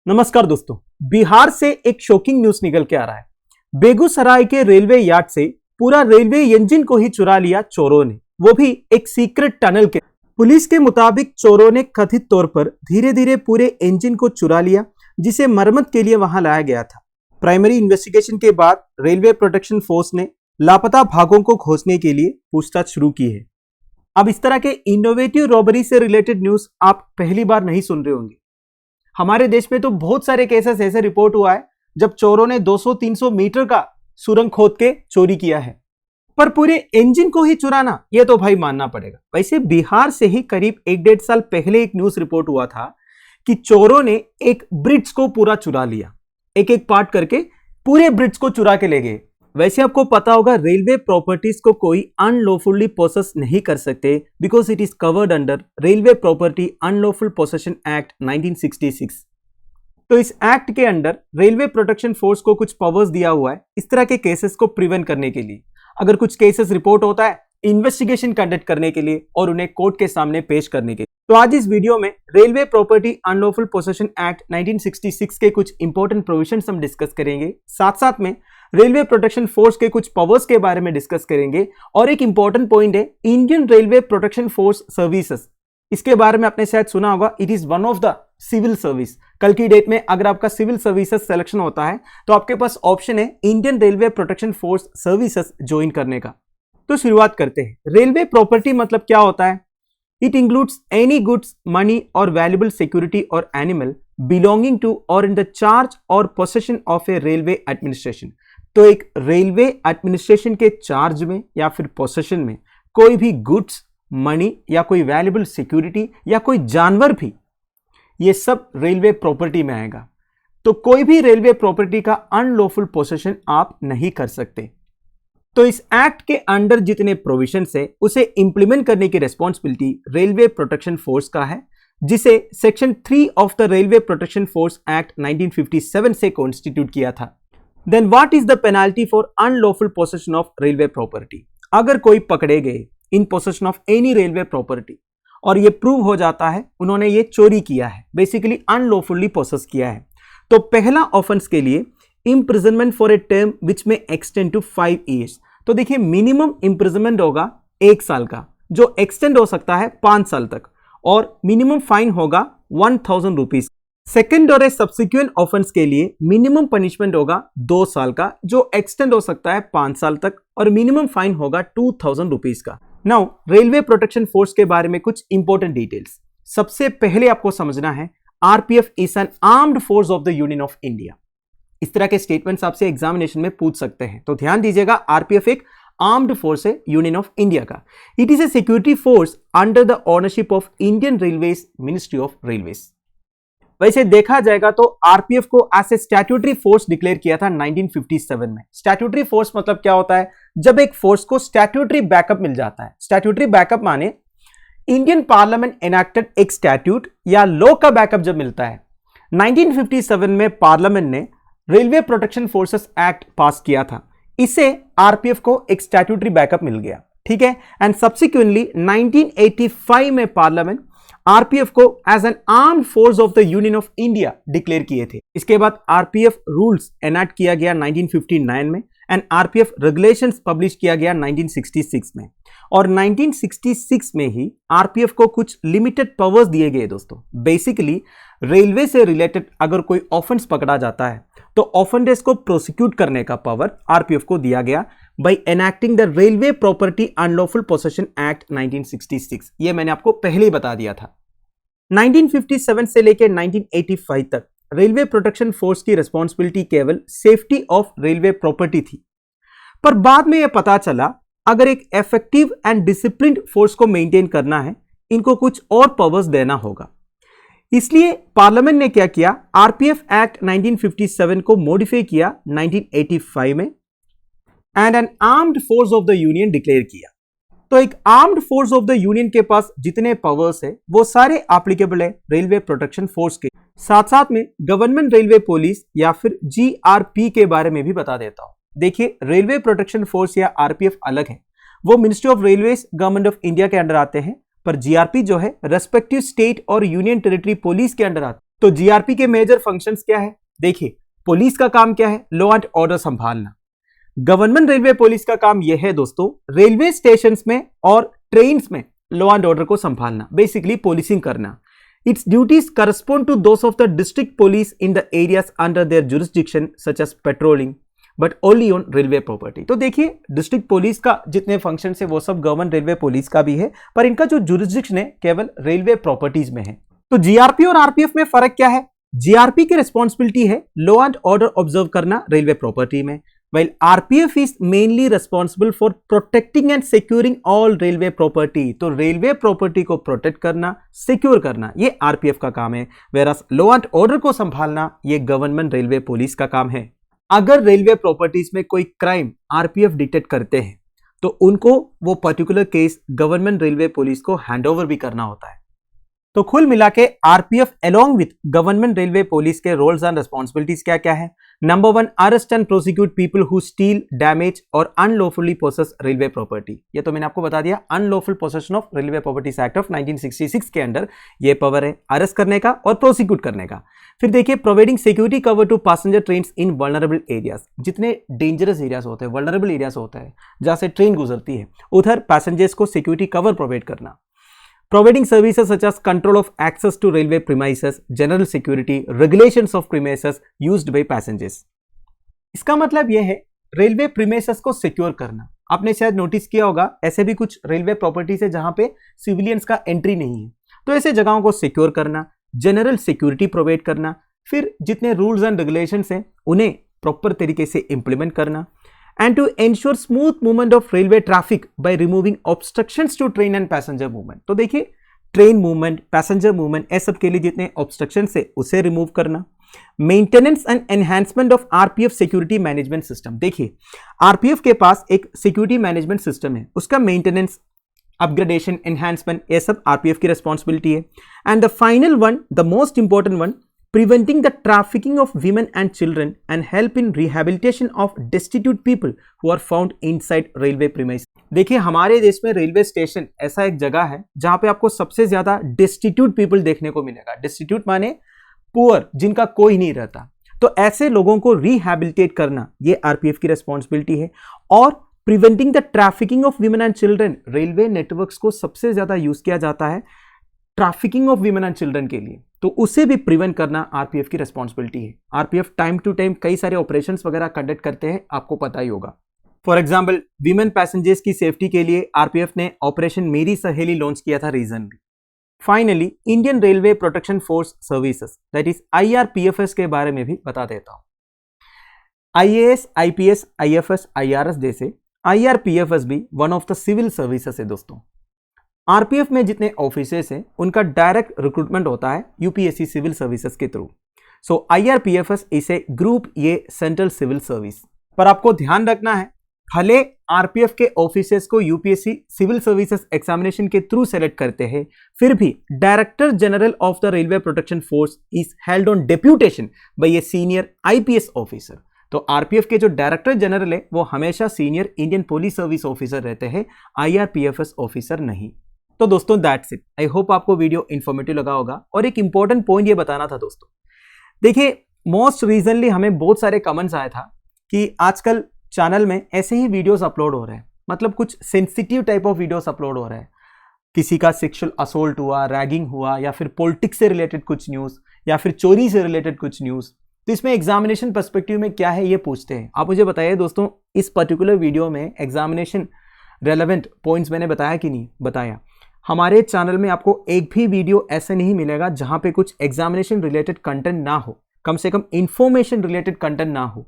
नमस्कार दोस्तों, बिहार से एक शॉकिंग न्यूज निकल के आ रहा है। बेगूसराय के रेलवे यार्ड से पूरा रेलवे इंजन को ही चुरा लिया चोरों ने, वो भी एक सीक्रेट टनल के। पुलिस के मुताबिक चोरों ने कथित तौर पर धीरे धीरे पूरे इंजन को चुरा लिया, जिसे मरम्मत के लिए वहां लाया गया था। प्राइमरी इन्वेस्टिगेशन के बाद रेलवे प्रोटेक्शन फोर्स ने लापता भागों को खोजने के लिए पूछताछ शुरू की है। अब इस तरह के इनोवेटिव रॉबरी से रिलेटेड न्यूज आप पहली बार नहीं सुन रहे होंगे। हमारे देश में तो बहुत सारे केसेस ऐसे रिपोर्ट हुआ है जब चोरों ने 200-300 मीटर का सुरंग खोद के चोरी किया है, पर पूरे इंजन को ही चुराना, यह तो भाई मानना पड़ेगा। वैसे बिहार से ही करीब 1-1.5 साल पहले एक न्यूज रिपोर्ट हुआ था कि चोरों ने एक ब्रिज को पूरा चुरा लिया, एक एक पार्ट करके पूरे ब्रिज को चुरा के ले गए। वैसे आपको पता होगा रेलवे प्रॉपर्टीज को कोई अनलॉफुली पोसेस नहीं कर सकते, because it is covered under railway property unlawful possession act 1966। तो इस एक्ट के अंडर रेलवे प्रोटेक्शन फोर्स को कुछ पावर्स दिया हुआ है इस तरह के केसेस को प्रिवेंट करने के लिए। अगर कुछ केसेस रिपोर्ट होता है, इन्वेस्टिगेशन कंडक्ट करने के लिए और उन्हें कोर्ट के सामने पेश करने के लिए। तो आज इस वीडियो में railway property unlawful possession act 1966 के कुछ इंपॉर्टेंट प्रोविजंस हम डिस्कस करेंगे, साथ साथ में रेलवे प्रोटेक्शन फोर्स के कुछ पावर्स के बारे में डिस्कस करेंगे। और एक इंपॉर्टेंट पॉइंट है Indian railway protection force services, इसके बारे में आपने शायद सुना होगा। It is one of the civil service. कल की डेट में अगर आपका सिविल सर्विसेज सिलेक्शन होता है तो आपके पास ऑप्शन है Indian railway protection force services join करने का। तो शुरुआत करते हैं। रेलवे प्रॉपर्टी मतलब क्या होता है? It includes any goods, money और वैल्यूएबल सिक्योरिटी और एनिमल बिलोंगिंग टू और इन द चार्ज और possession of A railway administration. तो एक रेलवे एडमिनिस्ट्रेशन के चार्ज में या फिर पोसेशन में कोई भी गुड्स, मनी या कोई वैल्यूएबल सिक्योरिटी या कोई जानवर भी, ये सब रेलवे प्रॉपर्टी में आएगा। तो कोई भी रेलवे प्रॉपर्टी का अनलॉफुल पोसेशन आप नहीं कर सकते। तो इस एक्ट के अंडर जितने प्रोविजंस है उसे इंप्लीमेंट करने की रिस्पॉन्सिबिलिटी रेलवे प्रोटेक्शन फोर्स का है, जिसे section 3 of the railway protection force act 1957 से कॉन्स्टिट्यूट किया था। Then what is the penalty for unlawful possession of railway property? अगर कोई पकड़े गए in possession of any railway property और ये प्रूव हो जाता है उन्होंने ये चोरी किया है, बेसिकली अनलॉफुली पोसेस किया है, तो पहला ऑफेंस के लिए imprisonment for a term which में एक्सटेंड टू 5 ईयर्स। तो देखिए मिनिमम इम्प्रिजनमेंट होगा 1 साल का, जो एक्सटेंड हो सकता है 5 साल तक, और मिनिमम फाइन होगा 1000 रुपीज। सेकेंड और सब्सिक्वेंट ऑफेंस के लिए मिनिमम पनिशमेंट होगा 2 साल का, जो एक्सटेंड हो सकता है 5 साल तक, और मिनिमम फाइन होगा 2000 रुपीज का। नाउ रेलवे प्रोटेक्शन फोर्स के बारे में कुछ इंपॉर्टेंट डिटेल्स। सबसे पहले आपको समझना है RPF is an armed force of the union of India. इस तरह के स्टेटमेंट्स आपसे एग्जामिनेशन में पूछ सकते हैं, तो ध्यान दीजिएगा। आरपीएफ एक आर्म्ड फोर्स है यूनियन ऑफ इंडिया का। It is a security force under the ownership of Indian railways, ministry of railways. वैसे देखा जाएगा तो आरपीएफ को as a statutory force declare किया था 1957 में। स्टैट्यूटरी फोर्स मतलब क्या होता है? जब एक फोर्स को स्टैट्यूटरी बैकअप मिल जाता है। स्टैट्यूटरी बैकअप माने इंडियन पार्लियामेंट एनैक्टेड एक स्टैट्यूट या लॉ का बैकअप जब मिलता है। 1957 में पार्लियामेंट ने रेलवे प्रोटेक्शन फोर्सेस एक्ट पास किया था, इससे आरपीएफ को एक स्टैट्यूटरी बैकअप मिल गया, ठीक है। एंड सब्सिक्वेंटली 1985 में पार्लियामेंट आरपीएफ को as an armed force of the union of India declare किए थे। इसके बाद आरपीएफ रूल्स एनैक्ट किया गया 1959 में, एंड आरपीएफ रेगुलेशंस पब्लिश किया गया 1966 में। और 1966 में ही आरपीएफ को कुछ लिमिटेड पावर्स दिए गए दोस्तों। बेसिकली रेलवे से रिलेटेड अगर कोई ऑफेंस पकड़ा जाता है तो ऑफेंडर्स को प्रोसिक्यूट करने का पावर आरपीएफ को दिया गया by enacting the railway property unlawful possession act 1966। ये मैंने आपको पहले ही बता दिया था। 1957 से लेकर 1985 तक रेलवे प्रोटेक्शन फोर्स की रिस्पॉन्सिबिलिटी केवल सेफ्टी ऑफ रेलवे प्रॉपर्टी थी, पर बाद में यह पता चला अगर एक इफेक्टिव एंड डिसिप्लिन्ड फोर्स को मेंटेन करना है, इनको कुछ और पावर्स देना होगा। इसलिए पार्लियामेंट ने क्या किया, आरपीएफ एक्ट 1957 को मॉडिफाई किया 1985 में, and N armed force of the union declare किया। तो एक armed force of the union के पास जितने पावर्स है वो सारे एप्लीकेबल है रेलवे प्रोटेक्शन फोर्स के। साथ साथ में गवर्नमेंट रेलवे पुलिस या फिर जीआरपी के बारे में भी बता देता हूं। देखिए रेलवे प्रोटेक्शन फोर्स या आरपीएफ अलग है, वो ministry of railways, government of India के अंडर आते हैं, पर जीआरपी जो है रेस्पेक्टिव स्टेट और यूनियन टेरिटरी पुलिस के अंडर आते हैं। तो जीआरपी के मेजर फंक्शंस क्या है? देखिए, पुलिस का काम क्या है? लॉ एंड ऑर्डर संभालना। गवर्नमेंट रेलवे पुलिस का काम यह है दोस्तों, रेलवे स्टेशंस में और ट्रेन्स में लॉ एंड ऑर्डर को संभालना, बेसिकली पुलिसिंग करना। Its duties correspond to those of the district police in the areas under their jurisdiction such as patrolling, but only on railway property। तो देखिए, district police का जितने function है वो सब गवर्नमेंट रेलवे पुलिस का भी है, पर इनका जो जुरिस्डिक्शन है केवल रेलवे प्रॉपर्टीज में है। तो जीआरपी और आरपीएफ में फर्क क्या है? जीआरपी की रिस्पॉन्सिबिलिटी है लॉ एंड ऑर्डर ऑब्जर्व करना रेलवे प्रॉपर्टी में, while RPF is mainly responsible for protecting and securing all railway property। तो रेलवे प्रॉपर्टी को प्रोटेक्ट करना, सिक्योर करना, ये आरपीएफ का काम है, whereas लॉ एंड ऑर्डर को संभालना ये गवर्नमेंट रेलवे पुलिस का काम है। अगर रेलवे प्रॉपर्टीज में कोई क्राइम आरपीएफ डिटेक्ट करते हैं तो उनको वो particular case government railway police को हैंडओवर भी करना होता है। तो कुल मिला के RPF along with government railway police के रोल्स एंड रिस्पॉन्सिबिलिटीज क्या क्या है? Number 1, arrest and prosecute people who steel, damage और अनलॉफुली पोसेस रेलवे प्रॉपर्टी। ये तो मैंने आपको बता दिया, unlawful possession of railway properties act of 1966 के अंडर ये पावर है अरेस्ट करने का और प्रोसिक्यूट करने का। फिर देखिए, providing security cover to passenger trains in vulnerable areas. जितने डेंजरस एरियाज होते हैं, वल्नरेबल एरियाज होता है जहां से ट्रेन गुजरती है, उधर पैसेंजर्स को सिक्योरिटी कवर प्रोवाइड करना। Providing services such as control of access to railway premises, general security, regulations of premises used by passengers। इसका मतलब यह है रेलवे प्रीमाइसेस को सिक्योर करना। आपने शायद नोटिस किया होगा, ऐसे भी कुछ रेलवे प्रॉपर्टीज है जहां पे सिविलियंस का एंट्री नहीं है, तो ऐसे जगहों को सिक्योर करना, जनरल सिक्योरिटी प्रोवाइड करना, फिर जितने रूल्स एंड रेगुलेशंस हैं उन्हें प्रॉपर तरीके से इंप्लीमेंट करना, and to ensure smooth movement of railway traffic by removing obstructions to train and passenger movement। तो देखिए, ट्रेन मूवमेंट, पैसेंजर मूवमेंट, ये सब के लिए जितने ऑब्स्ट्रक्शंस है उसे रिमूव करना। Maintenance and enhancement of RPF security management system. देखिए, आरपीएफ के पास एक सिक्योरिटी मैनेजमेंट सिस्टम है, उसका मेंटेनेंस, अपग्रेडेशन, एनहांसमेंट, ये सब आरपीएफ की रिस्पॉन्सिबिलिटी है। And the final one, the most important one, preventing the trafficking of women and children and help in rehabilitation of destitute people who are found inside railway premises। देखिए, हमारे देश में railway station ऐसा एक जगह है जहां पे आपको सबसे ज्यादा डिस्टिट्यूट पीपल देखने को मिलेगा। डिस्टिट्यूट माने पुअर, जिनका कोई नहीं रहता। तो ऐसे लोगों को रिहैबिलिटेट करना ये आरपीएफ की रिस्पॉन्सिबिलिटी है। और preventing the trafficking of women and children, railway networks को सबसे ज्यादा यूज किया जाता है trafficking of women and children के लिए, तो उसे भी प्रिवेंट करना आरपीएफ की रिस्पॉन्सिबिलिटी है। आरपीएफ टाइम टू टाइम कई सारे ऑपरेशंस वगैरह कंडक्ट करते हैं, आपको पता ही होगा। फॉर एग्जांपल, वीमेन पैसेंजर्स की सेफ्टी के लिए आरपीएफ ने ऑपरेशन मेरी सहेली लॉन्च किया था regionally. Finally, Indian railway protection force services that is IRPFS के बारे में भी बता देता हूं। आईएएस, आईपीएस, आईएफएस, आईआरएस जैसे आईआरपीएफएस भी one of the civil services है दोस्तों। आरपीएफ में जितने ऑफिसर्स हैं उनका डायरेक्ट रिक्रूटमेंट होता है यूपीएससी सिविल सर्विसेज के थ्रू। So IRPFS is a group A central civil service. पर आपको ध्यान रखना है, भले आरपीएफ के ऑफिसर्स को यूपीएससी सिविल सर्विसेज एग्जामिनेशन के थ्रू सेलेक्ट करते हैं, फिर भी director general of the railway protection force is held on deputation by a senior IPS officer. तो आरपीएफ के जो डायरेक्टर जनरल है वो हमेशा senior Indian police service officer रहते हैं, आईआरपीएफएस ऑफिसर नहीं। तो दोस्तों दैट्स इट। आई होप आपको वीडियो इन्फॉर्मेटिव लगा होगा। और एक इंपॉर्टेंट पॉइंट ये बताना था दोस्तों, देखिए, मोस्ट रीजनली हमें बहुत सारे कमेंट्स आया था कि आजकल चैनल में ऐसे ही वीडियोस अपलोड हो रहे हैं, मतलब कुछ sensitive type of videos upload हो रहे हैं। किसी का सेक्सुअल असोल्ट हुआ, रैगिंग हुआ, या फिर पॉलिटिक्स से रिलेटेड कुछ न्यूज़, या फिर चोरी से रिलेटेड कुछ न्यूज़। तो इसमें एग्जामिनेशन पर्सपेक्टिव में क्या है ये पूछते हैं। आप मुझे बताइए दोस्तों, इस पर्टिकुलर वीडियो में एग्जामिनेशन रेलेवेंट पॉइंट्स मैंने बताया कि नहीं बताया? हमारे चैनल में आपको एक भी वीडियो ऐसे नहीं मिलेगा जहां पे कुछ एग्जामिनेशन रिलेटेड कंटेंट ना हो, कम से कम इंफॉर्मेशन रिलेटेड कंटेंट ना हो।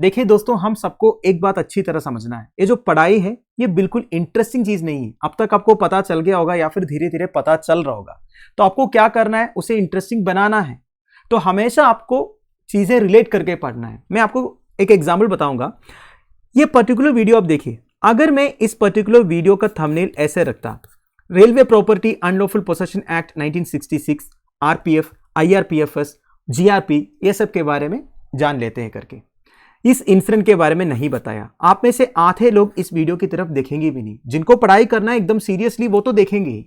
देखिए दोस्तों, हम सबको एक बात अच्छी तरह समझना है, ये जो पढ़ाई है ये बिल्कुल इंटरेस्टिंग चीज नहीं है। अब तक आपको पता चल गया होगा या फिर धीरे धीरे पता चल रहा होगा, तो आपको क्या करना है, उसे इंटरेस्टिंग बनाना है। तो हमेशा आपको चीजें रिलेट करके पढ़ना है। मैं आपको एक एग्जाम्पल बताऊंगा। ये पर्टिकुलर वीडियो आप देखिए, अगर मैं इस पर्टिकुलर वीडियो का थंबनेल ऐसे रखता, railway property unlawful possession act 1966, RPF, IRPFS, GRP, ये सब के बारे में जान लेते हैं करके, इस इंसिडेंट के बारे में नहीं बताया, आप में से आधे लोग इस वीडियो की तरफ देखेंगे भी नहीं। जिनको पढ़ाई करना है एकदम सीरियसली वो तो देखेंगे ही।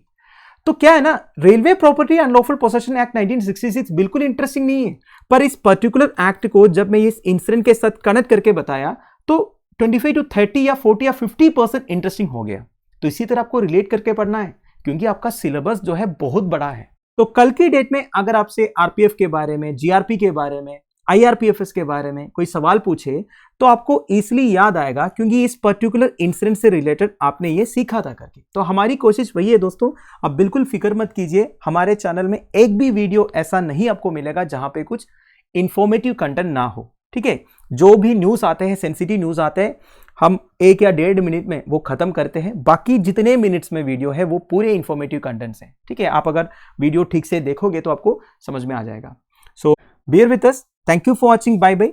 तो क्या है ना, railway property unlawful possession act 1966 बिल्कुल इंटरेस्टिंग नहीं है, पर इस पर्टिकुलर एक्ट को जब मैं इस इंसिडेंट के साथ कनेक्ट करके बताया तो 25 to 30 या 40 या 50% इंटरेस्टिंग हो गया। तो इसी तरह आपको रिलेट करके पढ़ना है, क्योंकि आपका सिलेबस जो है बहुत बड़ा है। तो कल की डेट में अगर आपसे आरपीएफ के बारे में, जीआरपी के बारे में, आईआरपीएफएस के बारे में कोई सवाल पूछे तो आपको इजीली याद आएगा, क्योंकि इस पर्टिकुलर इंसिडेंट से रिलेटेड आपने ये सीखा था करके। तो हमारी कोशिश वही है दोस्तों, आप बिल्कुल फिक्र मत कीजिए, हमारे चैनल में एक भी वीडियो ऐसा नहीं आपको मिलेगा जहां पे कुछ इंफॉर्मेटिव कंटेंट ना हो, ठीक है। जो भी न्यूज आते हैं, सेंसिटिव न्यूज आते हैं, हम 1 या 1.5 मिनट में वो खत्म करते हैं। बाकी जितने मिनट्स में वीडियो है वो पूरे इंफॉर्मेटिव कंटेंट्स हैं, ठीक है। आप अगर वीडियो ठीक से देखोगे तो आपको समझ में आ जाएगा। सो bear with us. Thank you for watching. Bye bye.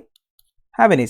Have a nice